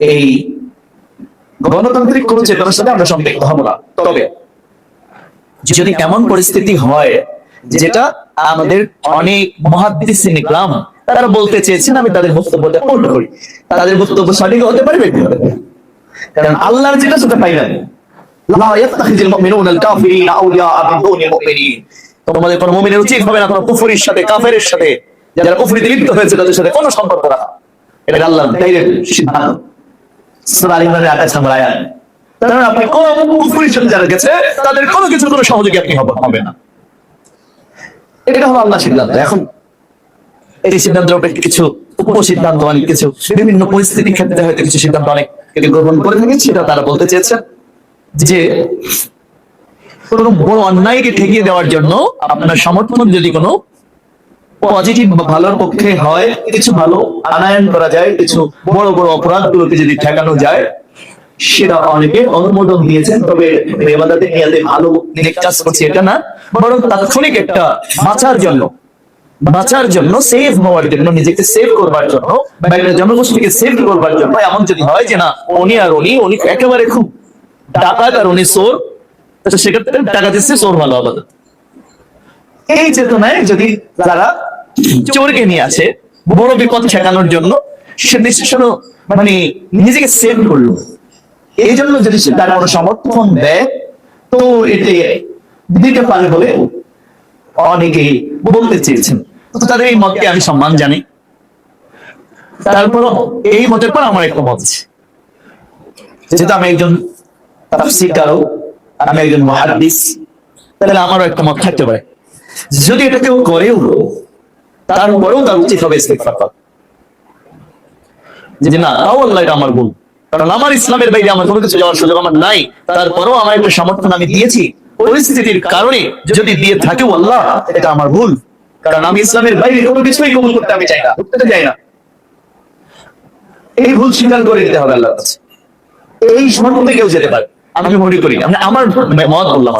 এই গণতান্ত্রিক কোন চেতনার সাথে আমরা সম্পৃক্ত হব না। তবে যদি এমন পরিস্থিতি হয় যেটা আমাদের অনেক মুহাদ্দিসিন ইকরাম তারা বলতে চেয়েছেন, আমি তাদের বক্তব্যটা পূর্ণ করি। তাদের বক্তব্য সঠিক হতে পারে, ব্যক্তি হতে পারে, কারণ আল্লাহর যেটা সেটা পাই না। লা ইয়াত্তাখিযুল মুমিনুনা আল কাফিরিনা আউলিয়া মিন দুনিল মুমিনিন, তোমাদের কোন মুমিনের উচিত হবে না কোন কুফরির সাথে, কাফেরের সাথে, যারা কুফরিতে লিপ্ত হয়েছে তাদের সাথে কোনো সম্পর্ক রাখা। এটা আল্লাহর ডাইরেক্ট সিদ্ধান্ত। সূরা আল ইমরানের 28 নম্বর আয়াত। কারণ আপনি কোন কুফরির সাথে যারা গেছে তাদের কোনো কিছু কোনো সহযোগী আপনি হবে না। এটা হলো আল্লাহর সিদ্ধান্ত। এখন এই সিদ্ধান্তের উপরে কিছু উপসিদ্ধান্ত, অনেক কিছু বিভিন্ন পরিস্থিতির ক্ষেত্রে হয়তো কিছু সিদ্ধান্ত অনেক গ্রহণ করে থাকেন। সেটা তারা বলতে চেয়েছেন যে কোন বড় অন্যায়কে ঠেকিয়ে দেওয়ার জন্য আপনার সমর্থন যদি কোনো পজিটিভ ভালোর পক্ষে হয়, কিছু ভালো আনায়ন করা যায়, কিছু বড় বড় অপরাধগুলোকে যদি ঠেকানো যায়, সেটা অনেকে অনুমোদন দিয়েছেন। তবে ইবাদতে নিয়াতে ভালো নেক কাজ করছে এটা না, বরং তাৎক্ষণিক একটা বাঁচার জন্য সেভ হওয়ার জন্য, নিজেকে সেভ করবার জন্য, বাইরের জনগোষ্ঠীকে সেভ করবার জন্য এমন যদি হয় যে না উনি একেবারে খুব ডাকাত আর উনি চোর, সেক্ষেত্রে টাকা দিচ্ছে চোর ভালো আবাদত। এই চেতনায় যদি যারা চোরকে নিয়ে আসে বড় বিপদ ঠেকানোর জন্য, সে নিশ্চয় মানে নিজেকে সেভ করলো, এই জন্য যদি সে তার কোনো সমর্থন দেয়, তো এতে দিতে পারে বলে অনেকেই বলতে চেয়েছেন। তো তাদের এই মতকে আমি সম্মান জানি। তারপর এই মতের পর আমার একটা মত আছে, যেহেতু আমি একজন তাফসীরকারক, আমি একজন মুহাদ্দিস, তাহলে আমারও একটা মত থাকতে পারে। যদি এটা কেউ করেও তারপরেও তার উচিত হবে ইস্তিগফার করা, যে না তাও আল্লাহ এটা আমার ভুল, কারণ আমার ইসলামের বাইরে আমার কোনো কিছু যাওয়ার সুযোগ আমার নাই, তারপরেও আমার একটা সমর্থন আমি দিয়েছি পরিস্থিতির কারণে, যদি দিয়ে থাকেও আল্লাহ এটা আমার ভুল, কারণ আমি ইসলামের বাইরে কোনো কিছুই কবুল করতে আমি চাই না, ঢুকতে চাই না। এই ভুল স্বীকার করে নিতে হবে আল্লাহর কাছে। এই সম্পর্কে কেউ যেতে পারে আমি মনে করি, আমার মত বললাম।